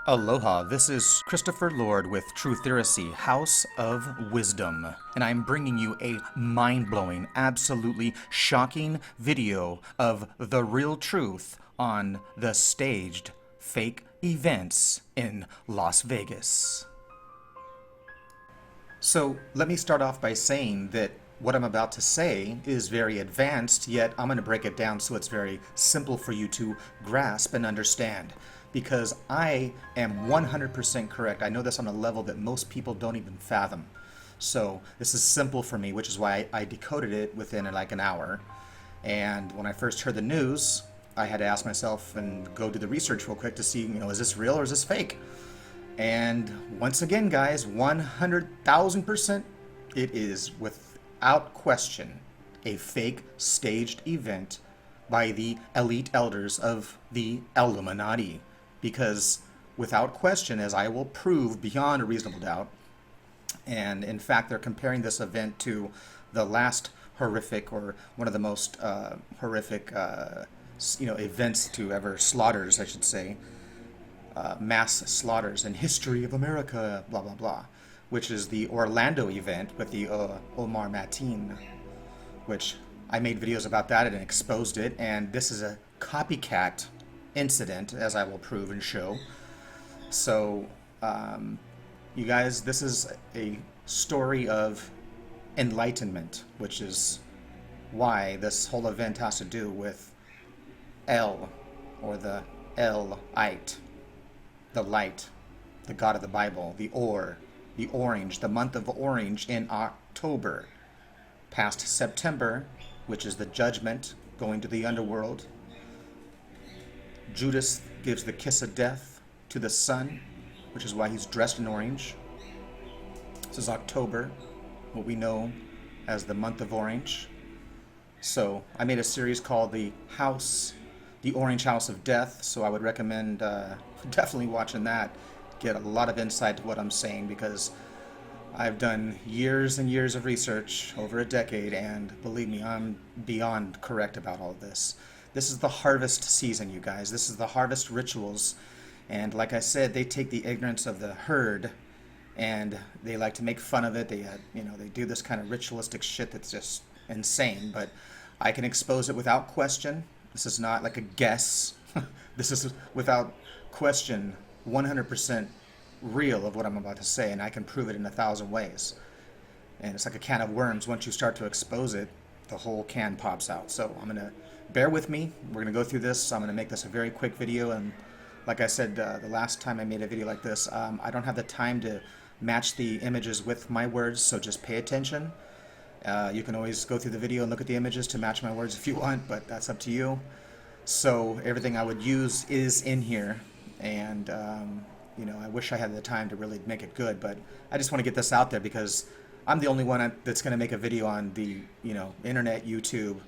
Aloha, this is Christopher Lord with Truthiracy, House of Wisdom, and I'm bringing you a mind-blowing, absolutely shocking video of the real truth on the staged fake events in Las Vegas. So let me start off by saying that what I'm about to say is very advanced, yet I'm going to break it down so it's very simple for you to grasp and understand. Because I am 100% correct. I know this on a level that most people don't even fathom. So this is simple for me, which is why I decoded it within like an hour. And when I first heard the news, I had to ask myself and go do the research real quick to see, is this real or is this fake? And once again, guys, 100,000%, it is without question a fake staged event by the elite elders of the ELuminati. Because without question, as I will prove beyond a reasonable doubt, and in fact they're comparing this event to the last horrific, or one of the most horrific events to ever, slaughters I should say, mass slaughters in history of America, blah blah blah, which is the Orlando event with the Omar Mateen, which I made videos about that and exposed it, and this is a copycat incident, as I will prove and show. So you guys, this is a story of enlightenment, which is why this whole event has to do with El, or the El-ite, the light, the god of the Bible, the orange, the month of orange in October, past September, which is the judgment, going to the underworld. Judas gives the kiss of death to the sun, which is why he's dressed in orange. This is October, what we know as the month of orange. So I made a series called the Orange House of Death, so I would recommend definitely watching that. Get a lot of insight to what I'm saying, because I've done years and years of research, over a decade, and believe me, I'm beyond correct about all of this. This is the harvest season, you guys. This is the harvest rituals. And like I said, they take the ignorance of the herd and they like to make fun of it. They do this kind of ritualistic shit that's just insane. But I can expose it without question. This is not like a guess. This is without question 100% real of what I'm about to say, and I can prove it in 1,000 ways. And it's like a can of worms. Once you start to expose it, the whole can pops out. So I'm gonna bear with me. We're gonna go through this. I'm gonna make this a very quick video, and like I said, the last time I made a video like this, I don't have the time to match the images with my words, so just pay attention. You can always go through the video and look at the images to match my words if you want, but that's up to you. So everything I would use is in here, and I wish I had the time to really make it good, but I just want to get this out there because I'm the only one that's going to make a video on the internet, YouTube,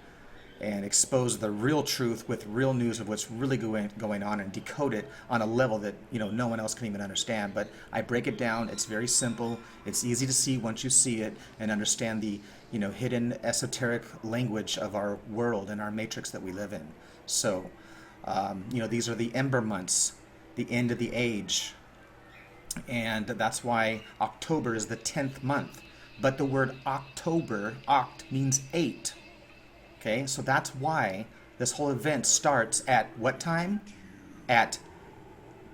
and expose the real truth with real news of what's really going on, and decode it on a level that no one else can even understand. But I break it down. It's very simple. It's easy to see once you see it and understand the hidden esoteric language of our world and our matrix that we live in. So these are the ember months, the end of the age, and that's why October is the 10th month. But the word October, oct, means 8. Okay, so that's why this whole event starts at what time? At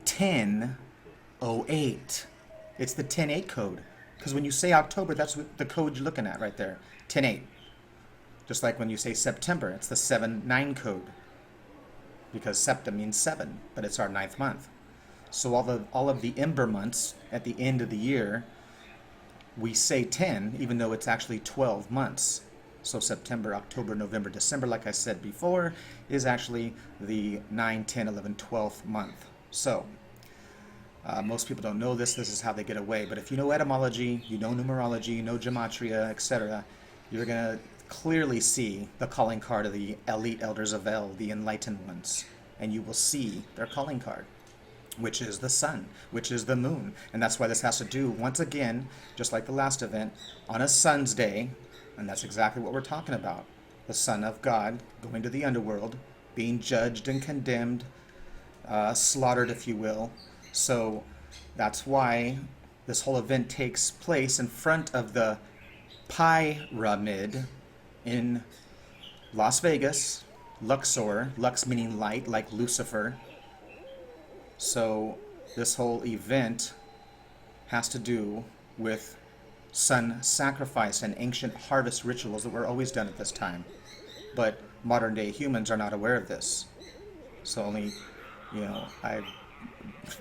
10:08. It's the 10:8 code. Because when you say October, that's what the code you're looking at right there, 10:8. Just like when you say September, it's the 7-9 code. Because septem means 7, but it's our 9th month. So all of the ember months at the end of the year, we say 10, even though it's actually 12 months. So September, October, November, December, like I said before, is actually the 9, 10, 11, 12th month. So most people don't know this. This is how they get away. But if you know etymology, you know numerology, you know gematria, etc., you're going to clearly see the calling card of the elite elders of El, the enlightened ones. And you will see their calling card, which is the sun, which is the moon. And that's why this has to do, once again, just like the last event, on a sun's day. And that's exactly what we're talking about. The Son of God going to the underworld, being judged and condemned, slaughtered, if you will, So that's why this whole event takes place in front of the pyramid in Las Vegas, Luxor, Lux meaning light, like Lucifer. So this whole event has to do with sun sacrifice and ancient harvest rituals that were always done at this time. But modern day humans are not aware of this. So only,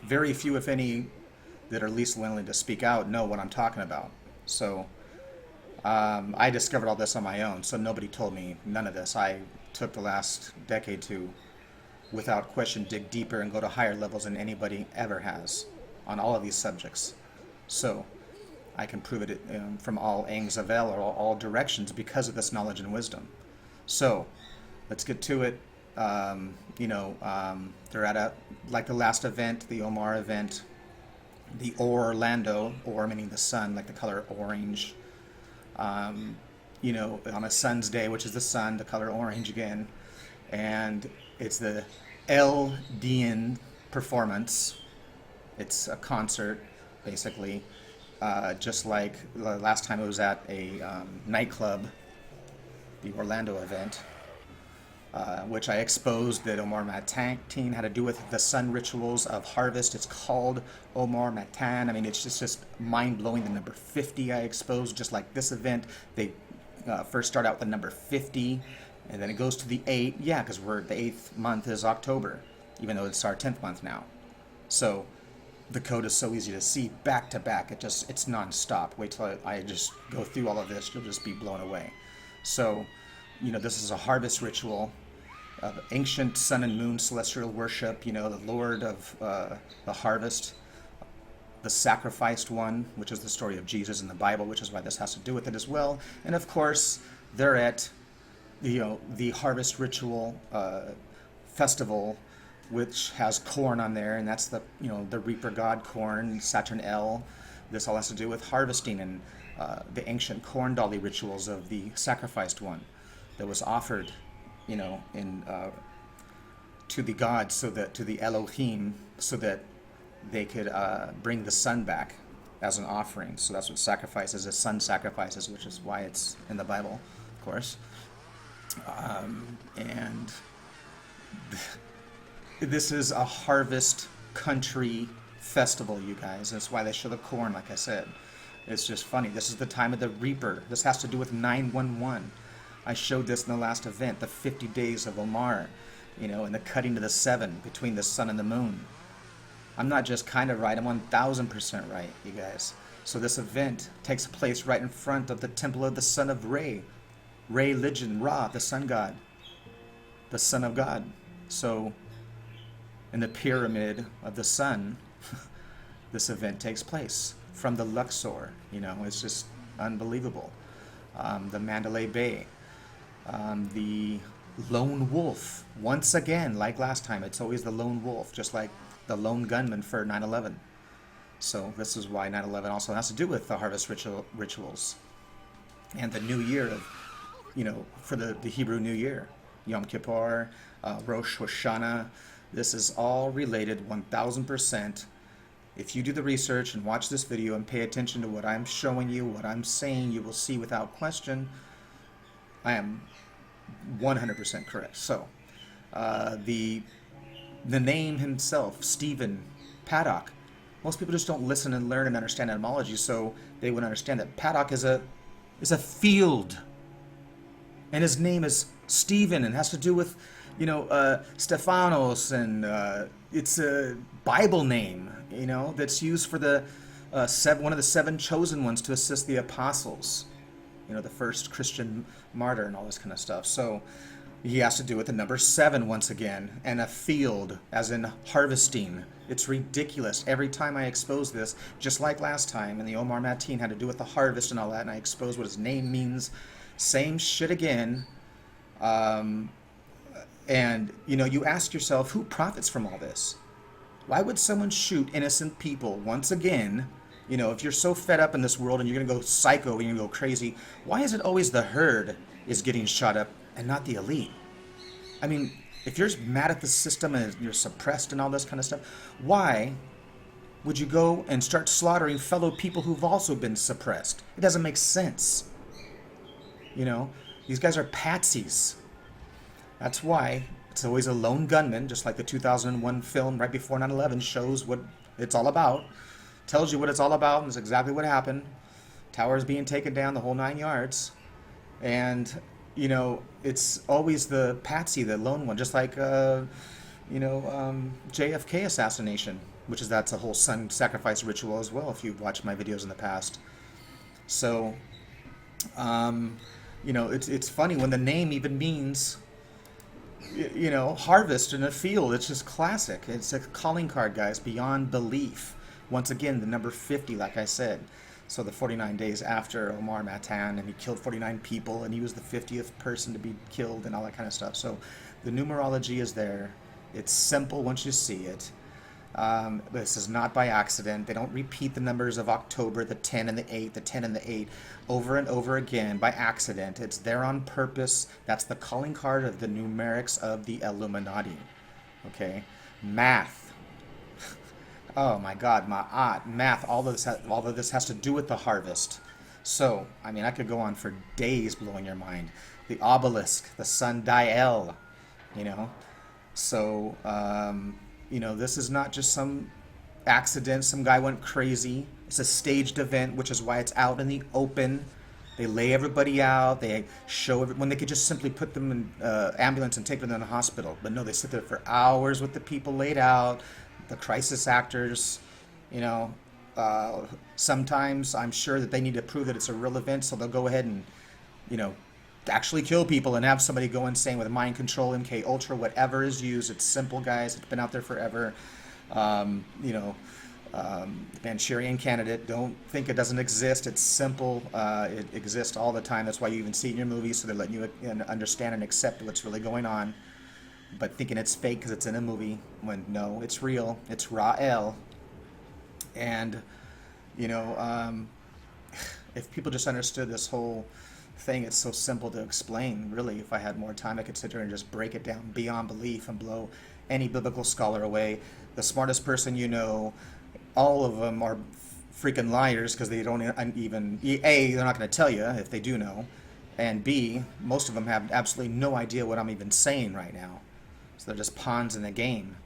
very few, if any, that are least willing to speak out know what I'm talking about. So I discovered all this on my own, so nobody told me none of this. I took the last decade to, without question, dig deeper and go to higher levels than anybody ever has on all of these subjects. So I can prove it from all angles of hell or all directions because of this knowledge and wisdom. So let's get to it. They're at like the last event, the Omar event, the Orlando, or meaning the sun, like the color orange. On a sun's day, which is the sun, the color orange again. And it's the LDN performance. It's a concert, basically. Just like the last time it was at a nightclub, the Orlando event, which I exposed that Omar Matan had to do with the sun rituals of harvest. It's called Omar Matan. I mean, it's just mind-blowing. The number 50 I exposed, just like this event. They first start out with the number 50, and then it goes to the 8. Yeah, because the 8th month is October, even though it's our 10th month now. So the code is so easy to see back to back. It's non-stop. Wait till I just go through all of this. You'll just be blown away. So, this is a harvest ritual of ancient sun and moon celestial worship, the Lord of the harvest, the sacrificed one, which is the story of Jesus in the Bible, which is why this has to do with it as well. And of course, they're at the harvest ritual festival, which has corn on there, and that's the reaper god corn, Saturn L. This all has to do with harvesting and the ancient corn dolly rituals of the sacrificed one that was offered to the gods, to the Elohim, so that they could bring the sun back as an offering. So that's what sacrifices is, sun sacrifices, which is why it's in the Bible, of course. And this is a harvest country festival, you guys. That's why they show the corn, like I said. It's just funny. This is the time of the reaper. This has to do with 911. I showed this in the last event, the 50 days of Omar, and the cutting to the 7 between the sun and the moon. I'm not just kind of right, I'm 1000% right, you guys. So this event takes place right in front of the temple of the son of religion, Ra, the sun god, the son of God. So in the pyramid of the sun, this event takes place from the Luxor. It's just unbelievable. The Mandalay Bay. The lone wolf, once again, like last time, it's always the lone wolf, just like the lone gunman for 9/11. So this is why 9/11 also has to do with the harvest rituals and the new year of, for the Hebrew New Year, Yom Kippur, Rosh Hashanah. This is all related 1000%. If you do the research and watch this video and pay attention to what I'm showing you, what I'm saying, you will see without question I am 100% correct. So, the name himself, Stephen Paddock, most people just don't listen and learn and understand etymology, so they would understand that Paddock is a field, and his name is Stephen, and has to do with Stephanos, and it's a Bible name, that's used for the one of the 7 chosen ones to assist the apostles. The first Christian martyr and all this kind of stuff. So he has to do with the number 7 once again, and a field, as in harvesting. It's ridiculous. Every time I expose this, just like last time, and the Omar Matan had to do with the harvest and all that, and I exposed what his name means. Same shit again. And, you ask yourself, who profits from all this? Why would someone shoot innocent people once again? If you're so fed up in this world and you're going to go psycho and you're going to go crazy, why is it always the herd is getting shot up and not the elite? I mean, if you're mad at the system and you're suppressed and all this kind of stuff, why would you go and start slaughtering fellow people who've also been suppressed? It doesn't make sense. You know, these guys are patsies. That's why it's always a lone gunman, just like the 2001 film right before 9/11 shows what it's all about. Tells you what it's all about, and it's exactly what happened. Towers being taken down, the whole 9 yards. And, you know, it's always the patsy, the lone one, just like, JFK assassination, which is that's a whole sun sacrifice ritual as well, if you've watched my videos in the past. So, it's funny when the name even means, harvest in a field. It's just classic. It's a calling card, guys, beyond belief. Once again, the number 50, like I said. So the 49 days after Omar Matan, and he killed 49 people, and he was the 50th person to be killed, and all that kind of stuff. So the numerology is there. It's simple once you see it. This is not by accident. They don't repeat the numbers of October, the 10 and the 8, the 10 and the 8, over and over again by accident. It's there on purpose. That's the calling card of the numerics of the ELuminati. Okay? Math. Oh my God, ma'at, math, all of this has to do with the harvest. So, I mean, I could go on for days blowing your mind. The obelisk, the sundial, So, this is not just some accident, some guy went crazy. It's a staged event, which is why it's out in the open. They lay everybody out. They show when they could just simply put them in ambulance and take them to the hospital. But no, they sit there for hours with the people laid out, the crisis actors, sometimes I'm sure that they need to prove that it's a real event, so they'll go ahead and, actually kill people and have somebody go insane with mind control, MK Ultra, whatever is used. It's simple, guys. It's been out there forever. Manchurian Candidate, don't think it doesn't exist. It's simple. It exists all the time. That's why you even see it in your movies, so they're letting you understand and accept what's really going on. But thinking it's fake because it's in a movie, when no, it's real. It's Ra'el. And, if people just understood this whole thing, it's so simple to explain. Really, if I had more time, I could sit here and just break it down beyond belief and blow any biblical scholar away. The smartest person all of them are freaking liars because they don't even, A, they're not going to tell you if they do know, and B, most of them have absolutely no idea what I'm even saying right now. So they're just pawns in the game.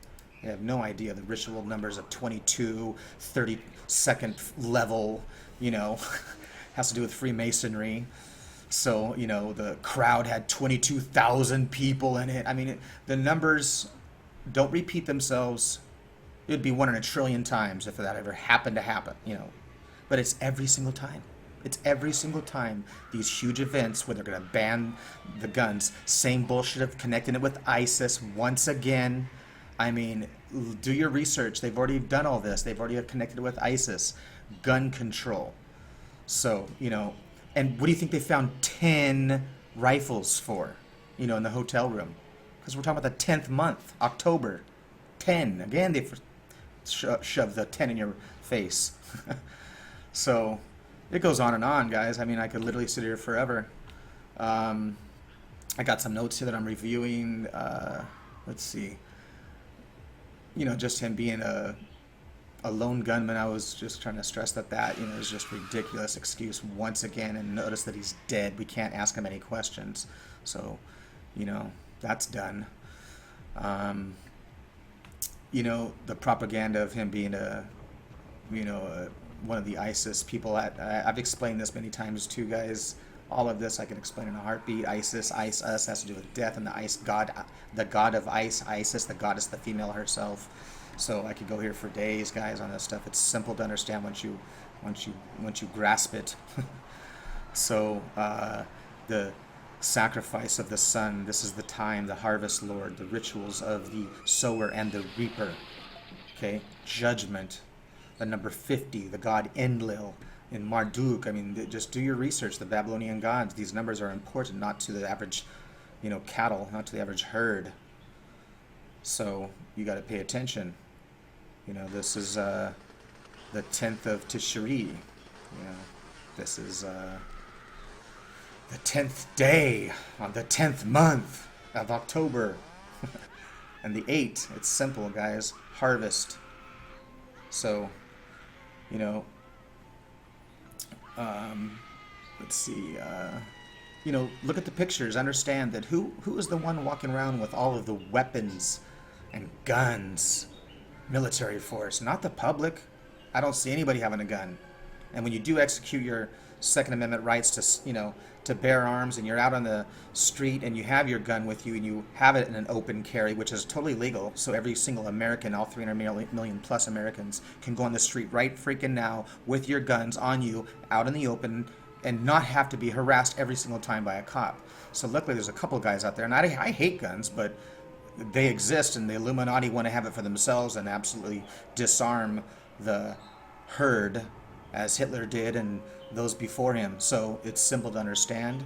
They have no idea the ritual numbers of 22, 32nd level, has to do with Freemasonry. So, the crowd had 22,000 people in it. I mean, the numbers don't repeat themselves. It would be 1 in a trillion times if that ever happened to happen, But it's every single time. It's every single time these huge events where they're going to ban the guns. Same bullshit of connecting it with ISIS once again. I mean, do your research. They've already done all this. They've already connected it with ISIS. Gun control. So, and what do you think they found 10 rifles for, in the hotel room? Because we're talking about the 10th month, October. 10. Again, they shoved the 10 in your face. So it goes on and on, guys. I mean, I could literally sit here forever. I got some notes here that I'm reviewing. Let's see. Just him being a lone gunman. I was just trying to stress that is just ridiculous excuse once again. And notice that he's dead. We can't ask him any questions. So, that's done. The propaganda of him being one of the ISIS people. I've explained this many times too, guys. All of this I can explain in a heartbeat. ISIS, us has to do with death, and the god of Isis, the goddess, the female herself. So I could go here for days, guys, on this stuff. It's simple to understand once you grasp it. So the sacrifice of the sun. This is the time, the harvest lord, the rituals of the sower and the reaper. Okay, judgment. The number 50, the god Enlil in Marduk. I mean, just do your research. The Babylonian gods. These numbers are important, not to the average, cattle, not to the average herd. So you got to pay attention. This is the 10th of Tishri. This is the 10th day on the 10th month of October. And the 8, it's simple, guys. Harvest. So You know, let's see. You know, look at the pictures. Understand that who is the one walking around with all of the weapons and guns, military force? Not the public. I don't see anybody having a gun. And when you do execute your Second Amendment rights to, you know, to bear arms, and you're out on the street and you have your gun with you and you have it in an open carry, which is totally legal, so every single American, all 300 million plus Americans, can go on the street right freaking now with your guns on you out in the open and not have to be harassed every single time by a cop. So luckily there's a couple guys out there, and I hate guns, but they exist, and the Illuminati want to have it for themselves and absolutely disarm the herd as Hitler did and those before him. So it's simple to understand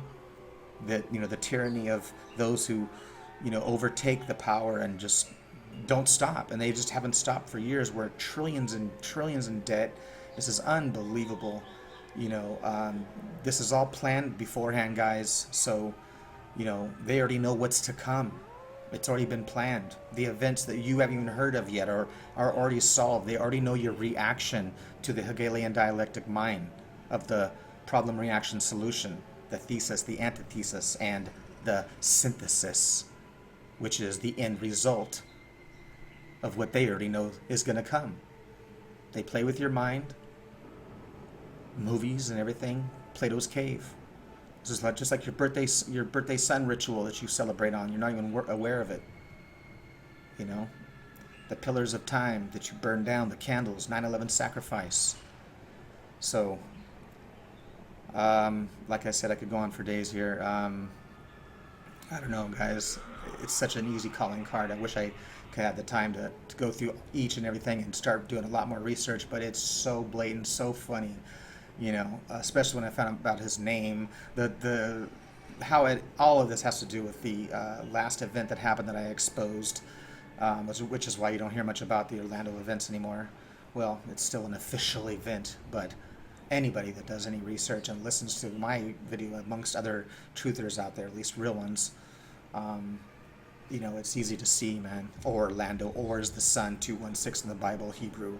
that, you know, the tyranny of those who, you know, overtake the power and just don't stop, and they just haven't stopped for years. We're trillions and trillions in debt. This is unbelievable. You know, this is all planned beforehand, guys. So, you know, they already know what's to come. It's already been planned. The events that you haven't even heard of yet are already solved. They already know your reaction to the Hegelian dialectic mind of the problem, reaction, solution, the thesis, the antithesis, and the synthesis, which is the end result of what they already know is going to come. They play with your mind, movies and everything, Plato's cave. This is just like your birthday sun ritual that you celebrate on. You're not even aware of it. You know, the pillars of time that you burn down, the candles, 9/11 sacrifice. So, like I said, I could go on for days here. I don't know, guys. It's such an easy calling card. I wish I could have the time to go through each and everything and start doing a lot more research, but it's so blatant, so funny. You know, especially when I found out about his name, all of this has to do with the last event that happened that I exposed, which is why you don't hear much about the Orlando events anymore. Well, it's still an official event, but anybody that does any research and listens to my video, amongst other truthers out there, at least real ones, you know, it's easy to see, man. Orlando, Or is the sun, 216 in the Bible, Hebrew.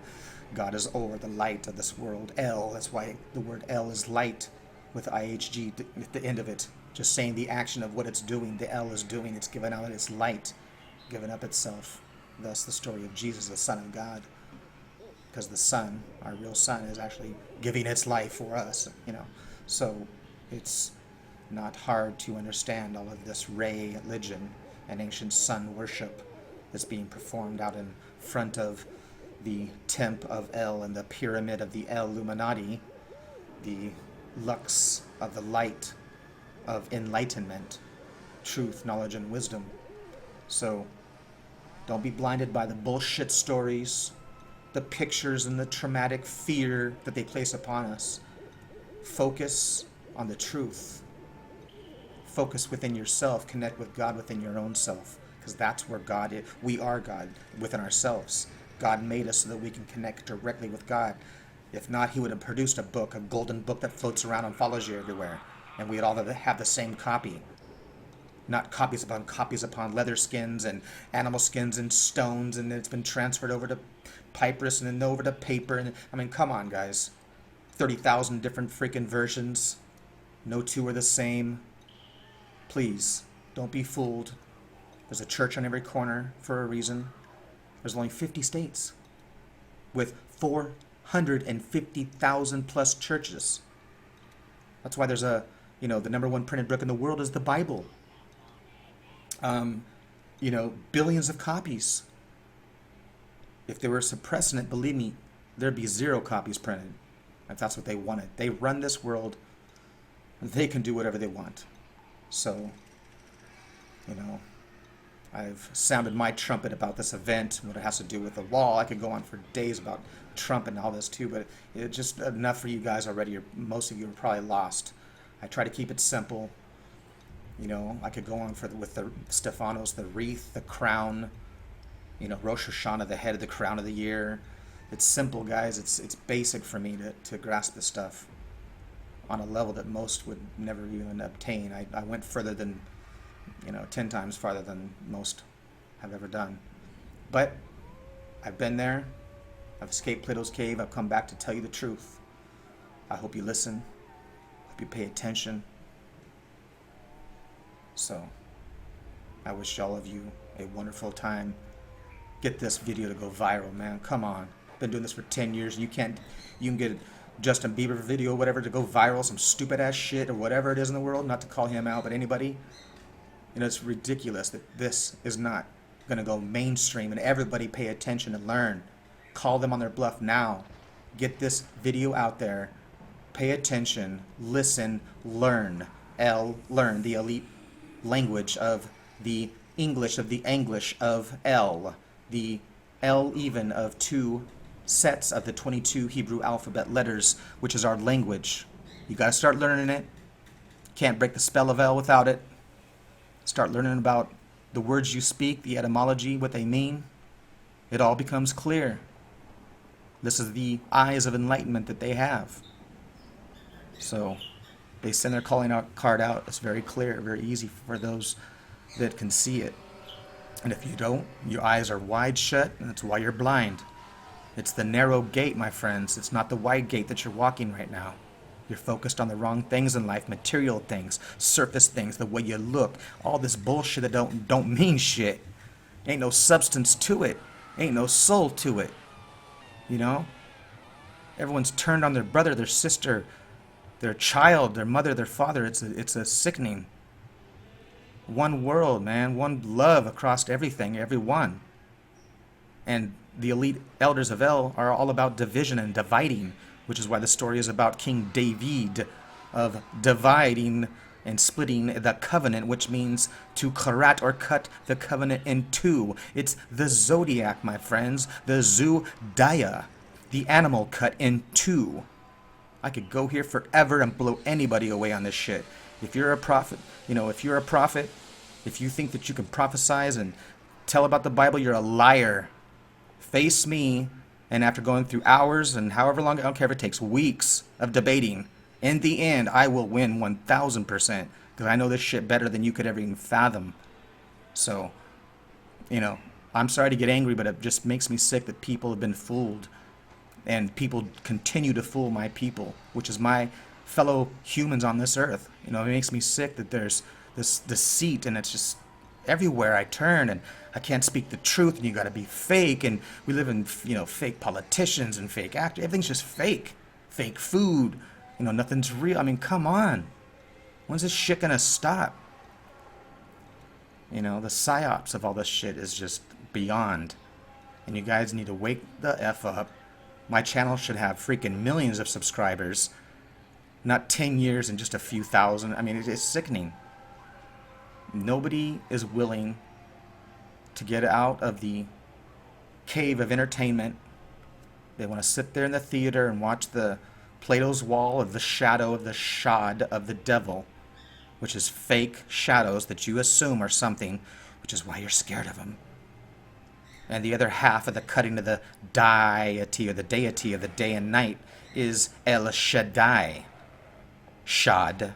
God is Or, the light of this world. El, that's why the word El is light, with IHG at the end of it. Just saying the action of what it's doing, the El is doing. It's given out its light, given up itself. Thus the story of Jesus, the Son of God. Because the sun, our real sun, is actually giving its life for us, you know. So it's not hard to understand all of this ray religion and ancient sun worship that's being performed out in front of the temp of El and the pyramid of the ELuminati, the lux of the light of enlightenment, truth, knowledge, and wisdom. So don't be blinded by the bullshit stories, the pictures, and the traumatic fear that they place upon us. Focus on the truth. Focus within yourself. Connect with God within your own self, because that's where God is. We are God within ourselves. God made us so that we can connect directly with God. If not, he would have produced a book, a golden book that floats around and follows you everywhere, and we'd all have the same copy. Not copies upon leather skins and animal skins and stones, and it's been transferred over to papyrus and then over to paper. And I mean, come on, guys. 30,000 different freaking versions. No two are the same. Please, don't be fooled. There's a church on every corner for a reason. There's only 50 states with 450,000 plus churches. That's why there's the number one printed book in the world is the Bible. Billions of copies. If they were suppressing it, believe me, there'd be 0 copies printed. If that's what they wanted. They run this world. They can do whatever they want. So, I've sounded my trumpet about this event, what it has to do with the wall. I could go on for days about Trump and all this too, but it's just enough for you guys already. Most of you are probably lost. I try to keep it simple. I could go on with the Stephanos, the wreath, the crown, Rosh Hashanah, the head of the crown of the year. It's simple, guys. It's basic for me to grasp this stuff on a level that most would never even obtain. I went further than 10 times farther than most have ever done. But I've been there. I've escaped Plato's cave. I've come back to tell you the truth. I hope you listen. Hope you pay attention. So, I wish all of you a wonderful time. Get this video to go viral, man. Come on. Been doing this for 10 years. You can get a Justin Bieber video, whatever, to go viral, some stupid ass shit or whatever it is in the world. Not to call him out, but anybody. You know, it's ridiculous that this is not going to go mainstream and everybody pay attention and learn. Call them on their bluff now. Get this video out there. Pay attention. Listen. Learn. Learn. The elite language of the English of the English of L. The L even of 2 sets of the 22 Hebrew alphabet letters, which is our language. You got to start learning it. Can't break the spell of L without it. Start learning about the words you speak, the etymology, what they mean. It all becomes clear. This is the eyes of enlightenment that they have. So they send their calling out card out. It's very clear, very easy for those that can see it. And if you don't, your eyes are wide shut, and that's why you're blind. It's the narrow gate, my friends. It's not the wide gate that you're walking right now. You're focused on the wrong things in life, material things, surface things, the way you look, all this bullshit that don't mean shit. Ain't no substance to it. Ain't no soul to it. You know? Everyone's turned on their brother, their sister, their child, their mother, their father. It's a sickening. One world, man. One love across everything, everyone. And the elite elders of El are all about division and dividing, which is why the story is about King David, of dividing and splitting the covenant, which means to karat or cut the covenant in two. It's the zodiac, my friends, the Zodiah, the animal cut in two. I could go here forever and blow anybody away on this shit. If you're a prophet, if you think that you can prophesize and tell about the Bible, you're a liar. Face me, and after going through hours and however long, I don't care if it takes weeks of debating, in the end, I will win 1,000%, because I know this shit better than you could ever even fathom. So, I'm sorry to get angry, but it just makes me sick that people have been fooled, and people continue to fool my people, which is my fellow humans on this earth. It makes me sick that there's this deceit, and it's just everywhere I turn, and I can't speak the truth, and you gotta be fake, and we live in, fake politicians and fake actors. Everything's just fake. Fake food. Nothing's real. I mean, come on. When's this shit gonna stop? The psyops of all this shit is just beyond. And you guys need to wake the F up. My channel should have freaking millions of subscribers. Not 10 years and just a few thousand. I mean, it's sickening. Nobody is willing to get out of the cave of entertainment. They want to sit there in the theater and watch the Plato's wall of the shadow of the shod of the devil, which is fake shadows that you assume are something, which is why you're scared of them. And the other half of the cutting of the deity or the deity of the day and night is El Shaddai. Shad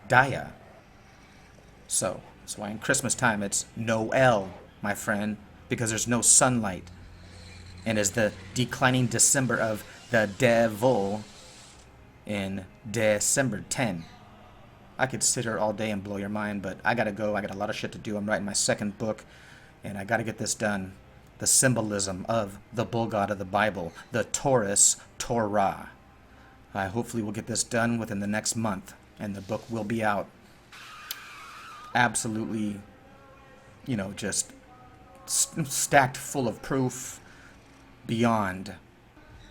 Daya. So, that's why in Christmas time it's Noel, my friend, because there's no sunlight. And as the declining December of the devil in December 10. I could sit here all day and blow your mind, but I gotta go. I got a lot of shit to do. I'm writing my second book, and I gotta get this done. The symbolism of the bull god of the Bible, the Torah. I hopefully will get this done within the next month, and the book will be out. Absolutely, just stacked full of proof beyond,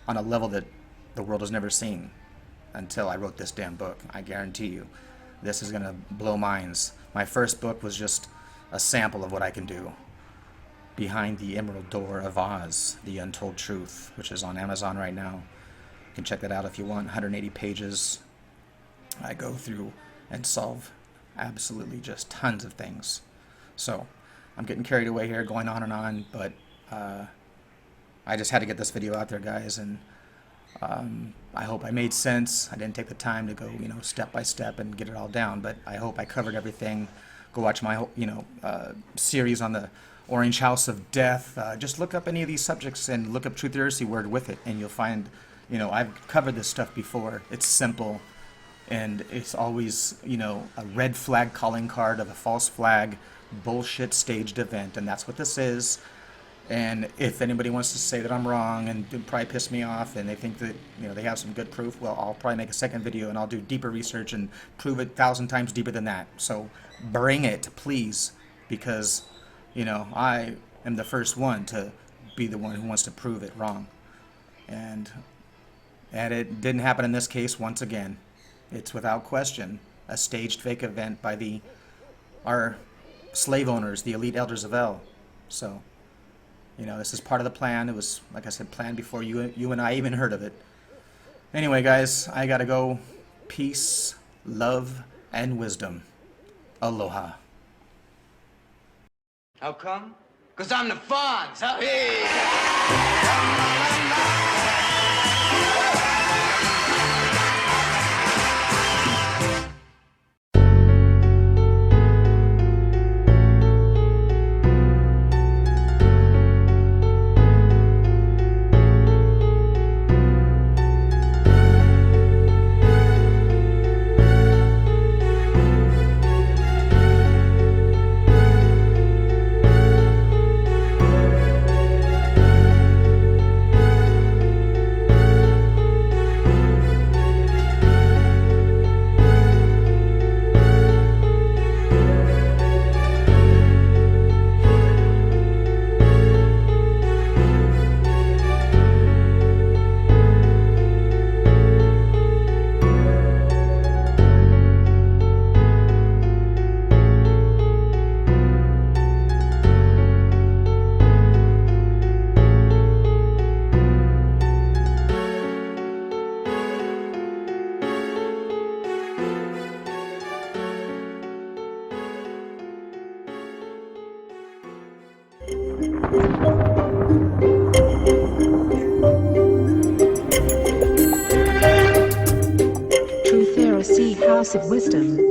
on a level that the world has never seen until I wrote this damn book. I guarantee you, this is going to blow minds. My first book was just a sample of what I can do. Behind the Emerald Door of Oz, The Untold Truth, which is on Amazon right now. You can check that out if you want. 180 pages. I go through and solve absolutely just tons of things. So, I'm getting carried away here, going on and on, but I just had to get this video out there, guys, and I hope I made sense. I didn't take the time to go, step by step and get it all down, but I hope I covered everything. Go watch my, series on the Orange House of Death. Just look up any of these subjects and look up Truthiracy word with it, and you'll find, I've covered this stuff before. It's simple, and it's always, a red flag calling card of a false flag, bullshit staged event, and that's what this is. And if anybody wants to say that I'm wrong and probably piss me off and they think that, they have some good proof, well, I'll probably make a second video and I'll do deeper research and prove it 1,000 times deeper than that. So bring it, please, because, I am the first one to be the one who wants to prove it wrong. And it didn't happen in this case once again. It's without question a staged fake event by our slave owners, the elite elders of El. So, this is part of the plan. It was, like I said, planned before you and I even heard of it. Anyway, guys, I gotta go. Peace, love, and wisdom. Aloha. How come? 'Cause I'm the Fonz, huh? Hey! Truthiracy House of Wisdom.